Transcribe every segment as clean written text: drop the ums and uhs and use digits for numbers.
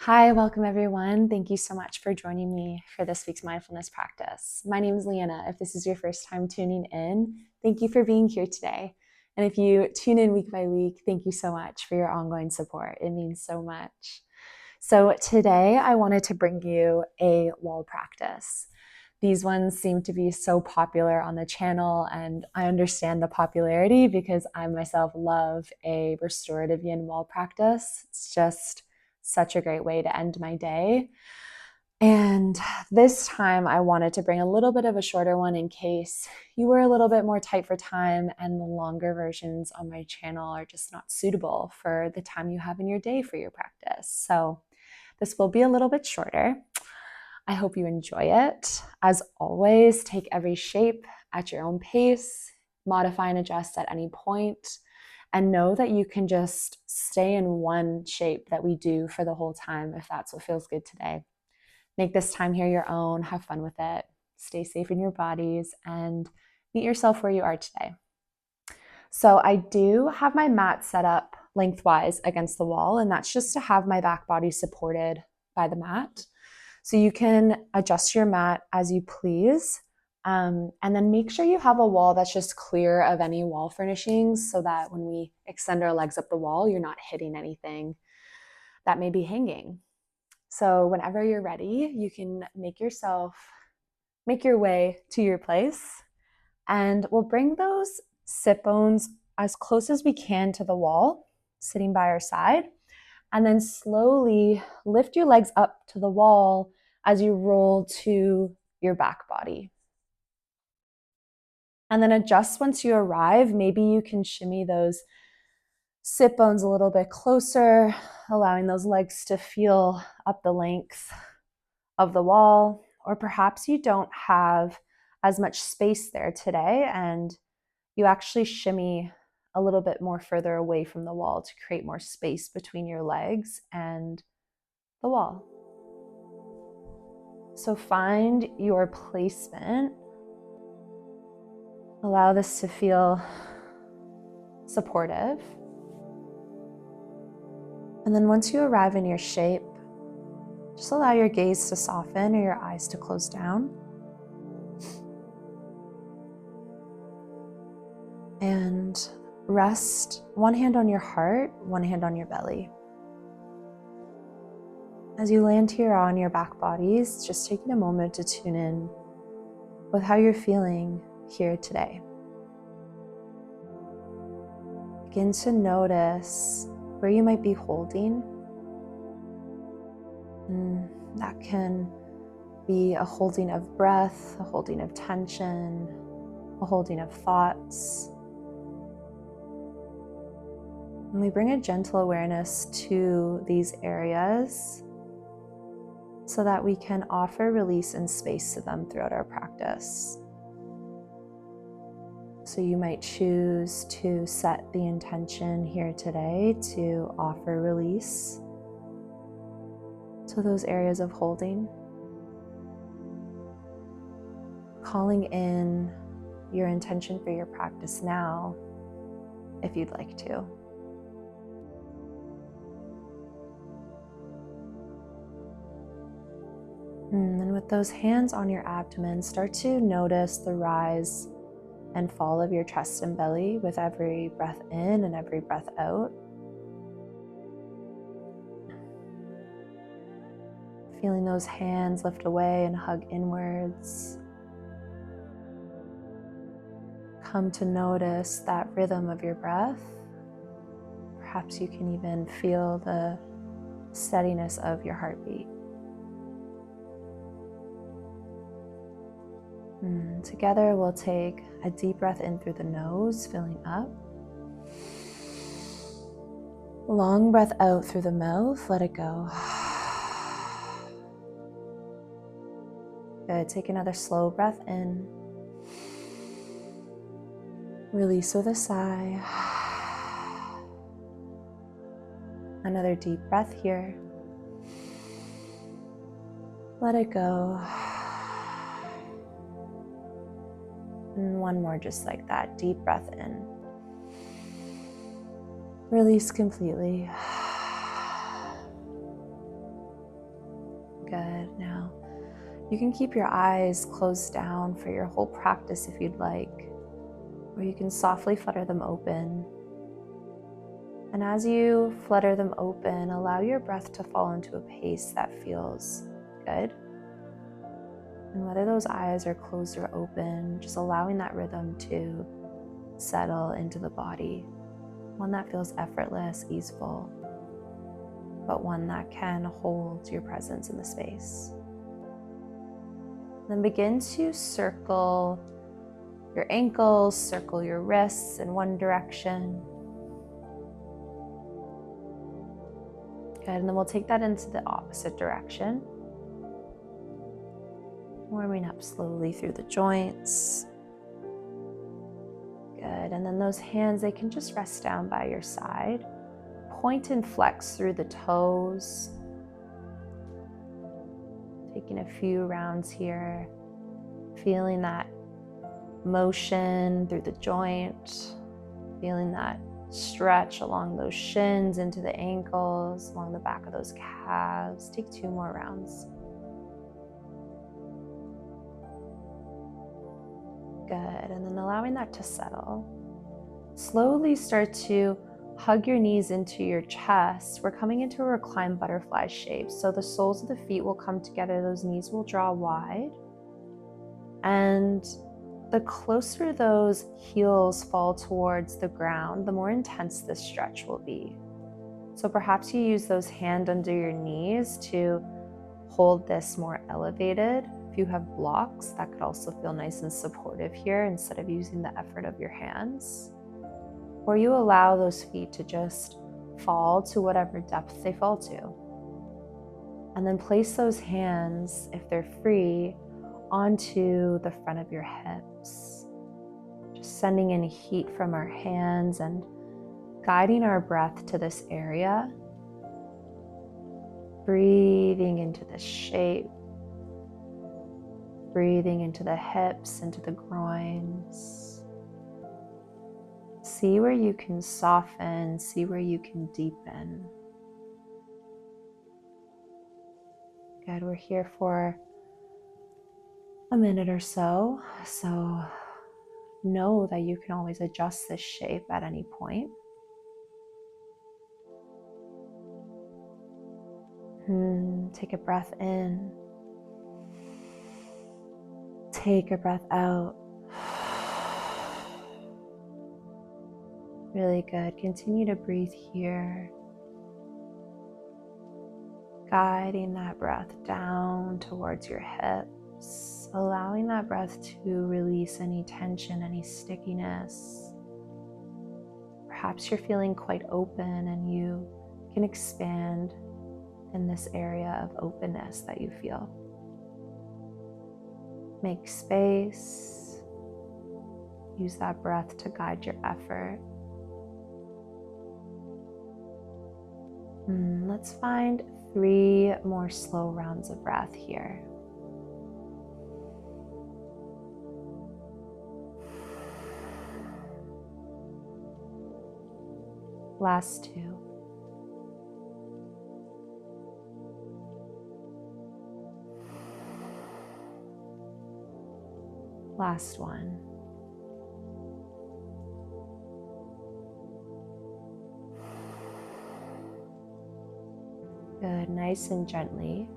Hi, welcome everyone. Thank you so much for joining me for this week's mindfulness practice. My name is Leanna. If this is your first time tuning in, thank you for being here today. And if you tune in week by week, thank you so much for your ongoing support. It means so much. So today I wanted to bring you a wall practice. These ones seem to be so popular on the channel, and I understand the popularity because I myself love a restorative yin wall practice. It's just such a great way to end my day. And this time I wanted to bring a little bit of a shorter one in case you were a little bit more tight for time and the longer versions on my channel are just not suitable for the time you have in your day for your practice. So this will be a little bit shorter. I hope you enjoy it. As always, take every shape at your own pace, modify and adjust at any point, and know that you can just stay in one shape that we do for the whole time if that's what feels good today. Make this time here your own, have fun with it, stay safe in your bodies, and meet yourself where you are today. So I do have my mat set up lengthwise against the wall, and that's just to have my back body supported by the mat. So you can adjust your mat as you please. And then make sure you have a wall that's just clear of any wall furnishings so that when we extend our legs up the wall, you're not hitting anything that may be hanging. So whenever you're ready, you can make your way to your place, and we'll bring those sit bones as close as we can to the wall, sitting by our side, and then slowly lift your legs up to the wall as you roll to your back body. And then adjust once you arrive. Maybe you can shimmy those sit bones a little bit closer, allowing those legs to feel up the length of the wall. Or perhaps you don't have as much space there today and you actually shimmy a little bit more further away from the wall to create more space between your legs and the wall. So find your placement. Allow this to feel supportive. And then once you arrive in your shape, just allow your gaze to soften or your eyes to close down. And rest one hand on your heart, one hand on your belly. As you land here on your back bodies, just taking a moment to tune in with how you're feeling here today. Begin to notice where you might be holding. That can be a holding of breath, a holding of tension, a holding of thoughts. And we bring a gentle awareness to these areas so that we can offer release and space to them throughout our practice. So you might choose to set the intention here today to offer release to those areas of holding. Calling in your intention for your practice now, if you'd like to. And then with those hands on your abdomen, start to notice the rise and fall of your chest and belly with every breath in and every breath out. Feeling those hands lift away and hug inwards. Come to notice that rhythm of your breath. Perhaps you can even feel the steadiness of your heartbeat. And together we'll take a deep breath in through the nose, filling up. Long breath out through the mouth, let it go. Good, take another slow breath in. Release with a sigh. Another deep breath here. Let it go. And one more just like that, deep breath in. Release completely. You can keep your eyes closed down for your whole practice if you'd like, or you can softly flutter them open. And as you flutter them open, allow your breath to fall into a pace that feels good. And whether those eyes are closed or open, just allowing that rhythm to settle into the body. One that feels effortless, easeful, but one that can hold your presence in the space. Then begin to circle your ankles, circle your wrists in one direction. Good, and then we'll take that into the opposite direction. Warming up slowly through the joints. Good, and then those hands, they can just rest down by your side. Point and flex through the toes. Taking a few rounds here. Feeling that motion through the joint. Feeling that stretch along those shins into the ankles, along the back of those calves. Take 2 more rounds. Good, and then allowing that to settle. Slowly start to hug your knees into your chest. We're coming into a reclined butterfly shape. So the soles of the feet will come together, those knees will draw wide. And the closer those heels fall towards the ground, the more intense this stretch will be. So perhaps you use those hands under your knees to hold this more elevated. If you have blocks, that could also feel nice and supportive here instead of using the effort of your hands. Or you allow those feet to just fall to whatever depth they fall to. And then place those hands, if they're free, onto the front of your hips. Just sending in heat from our hands and guiding our breath to this area. Breathing into this shape. Breathing into the hips, into the groins. See where you can soften, see where you can deepen. Good, we're here for a minute or so. So know that you can always adjust this shape at any point. Take a breath in. Take a breath out. Really good. Continue to breathe here. Guiding that breath down towards your hips. Allowing that breath to release any tension, any stickiness. Perhaps you're feeling quite open and you can expand in this area of openness that you feel. Make space. Use that breath to guide your effort. Let's find 3 more slow rounds of breath here. Last 2. Last 1. Good, nice and gently.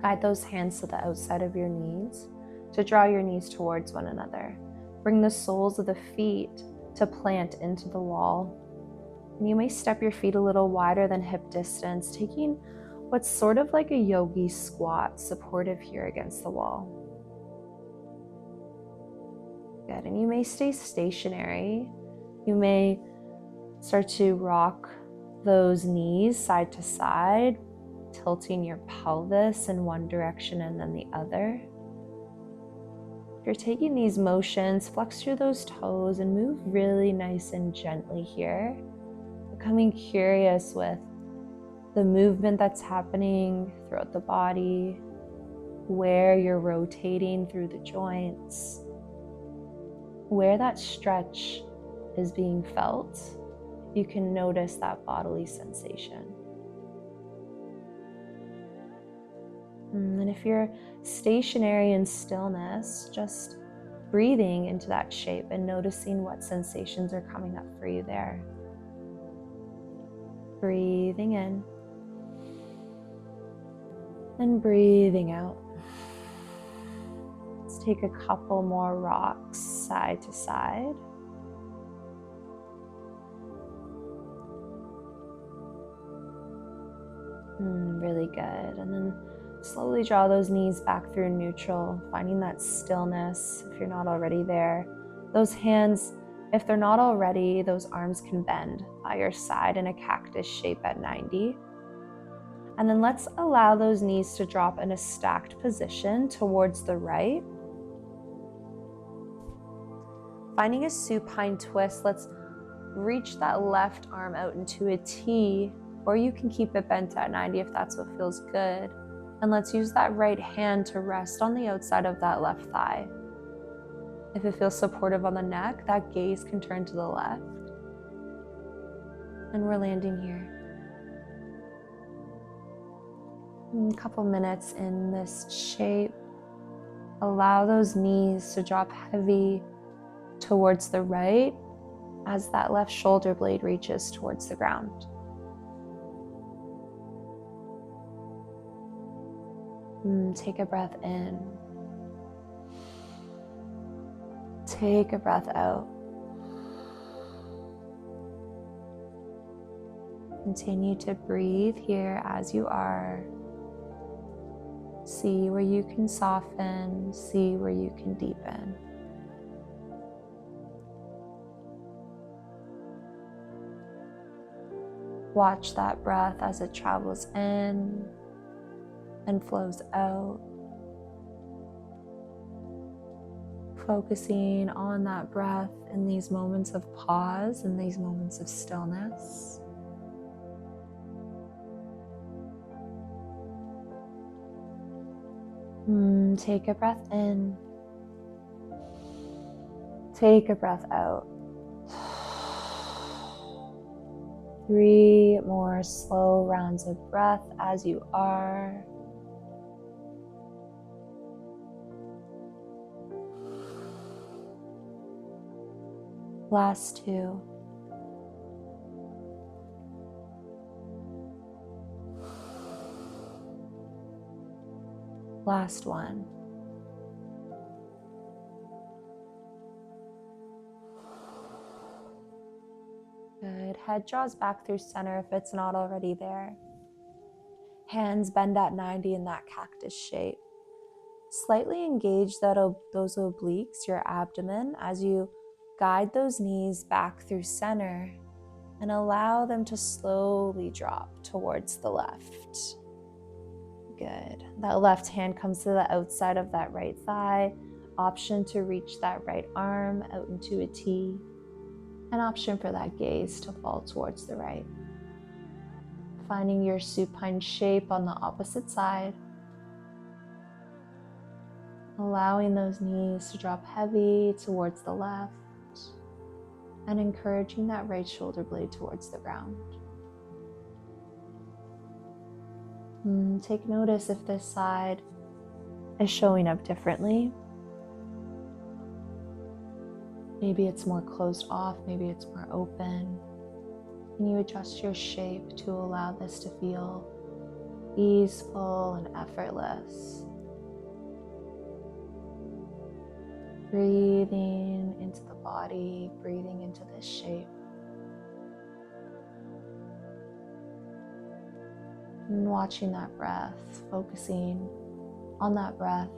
Guide those hands to the outside of your knees to draw your knees towards one another. Bring the soles of the feet to plant into the wall. And you may step your feet a little wider than hip distance, taking what's sort of like a yogi squat, supportive here against the wall. Good, and you may stay stationary. You may start to rock those knees side to side, tilting your pelvis in one direction and then the other. If you're taking these motions, flex through those toes and move really nice and gently here. Becoming curious with the movement that's happening throughout the body, where you're rotating through the joints, where that stretch is being felt. You can notice that bodily sensation. And if you're stationary in stillness, just breathing into that shape and noticing what sensations are coming up for you there. Breathing in and breathing out. Let's take a couple more rocks side to side. Really good. And then slowly draw those knees back through neutral, finding that stillness if you're not already there. Those hands, if they're not already, those arms can bend by your side in a cactus shape at 90. And then let's allow those knees to drop in a stacked position towards the right. Finding a supine twist, let's reach that left arm out into a T, or you can keep it bent at 90 if that's what feels good. And let's use that right hand to rest on the outside of that left thigh. If it feels supportive on the neck, that gaze can turn to the left. And we're landing here. A couple minutes in this shape. Allow those knees to drop heavy towards the right as that left shoulder blade reaches towards the ground. Take a breath in. Take a breath out. Continue to breathe here as you are. See where you can soften, see where you can deepen. Watch that breath as it travels in and flows out. Focusing on that breath in these moments of pause, in these moments of stillness. Take a breath in. Take a breath out. 3 more slow rounds of breath as you are. Last 2. Last 1. Good. Head draws back through center if it's not already there. Hands bend at 90 in that cactus shape. Slightly engage those obliques, your abdomen, as you guide those knees back through center and allow them to slowly drop towards the left. Good. That left hand comes to the outside of that right thigh. Option to reach that right arm out into a T. An option for that gaze to fall towards the right. Finding your supine shape on the opposite side. Allowing those knees to drop heavy towards the left and encouraging that right shoulder blade towards the ground. Take notice if this side is showing up differently. Maybe it's more closed off, maybe it's more open. Can you adjust your shape to allow this to feel easeful and effortless? Breathing into the body, breathing into this shape. And watching that breath, focusing on that breath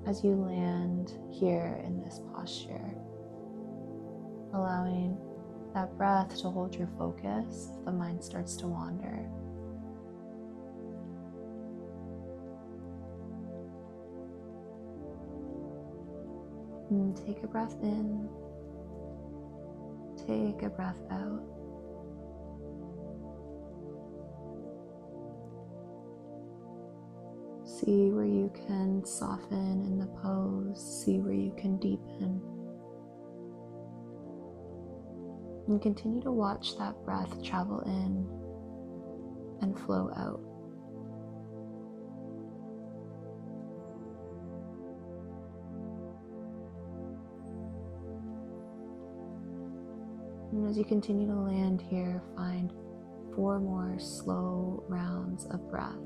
as you land here in this posture. Allowing that breath to hold your focus if the mind starts to wander. And take a breath in. Take a breath out. See where you can soften in the pose. See where you can deepen. And continue to watch that breath travel in and flow out. And as you continue to land here, find 4 more slow rounds of breath.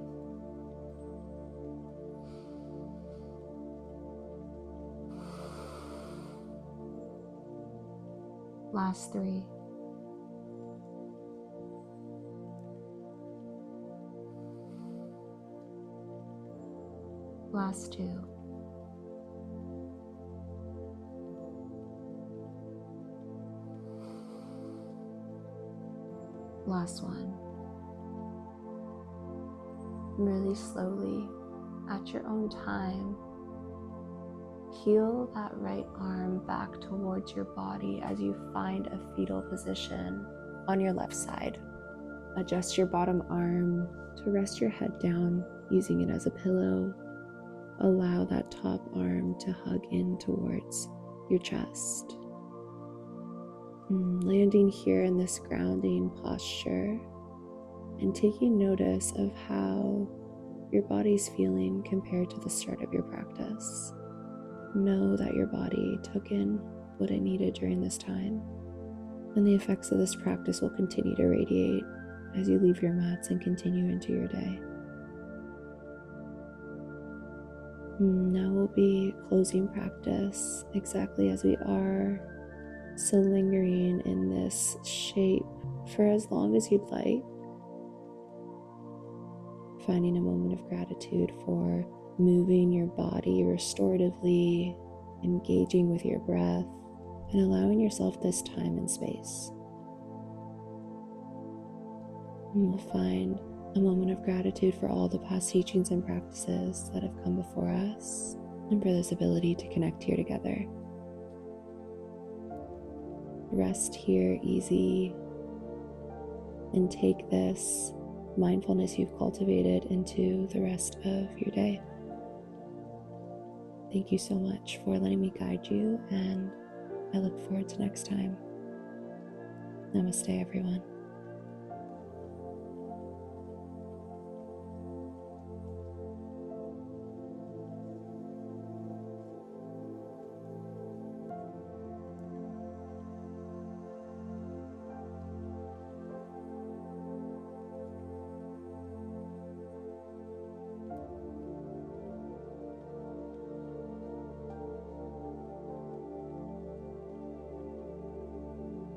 Last 3. Last 2. Last 1. Really slowly, at your own time, peel that right arm back towards your body as you find a fetal position on your left side. Adjust your bottom arm to rest your head down, using it as a pillow. Allow that top arm to hug in towards your chest. Landing here in this grounding posture and taking notice of how your body's feeling compared to the start of your practice. Know that your body took in what it needed during this time, and the effects of this practice will continue to radiate as you leave your mats and continue into your day. Now we'll be closing practice exactly as we are, so lingering in this shape for as long as you'd like, finding a moment of gratitude for moving your body restoratively, engaging with your breath, and allowing yourself this time and space. And we'll find a moment of gratitude for all the past teachings and practices that have come before us, and for this ability to connect here together. Rest here easy, and take this mindfulness you've cultivated into the rest of your day. Thank you so much for letting me guide you, and I look forward to next time. Namaste, everyone.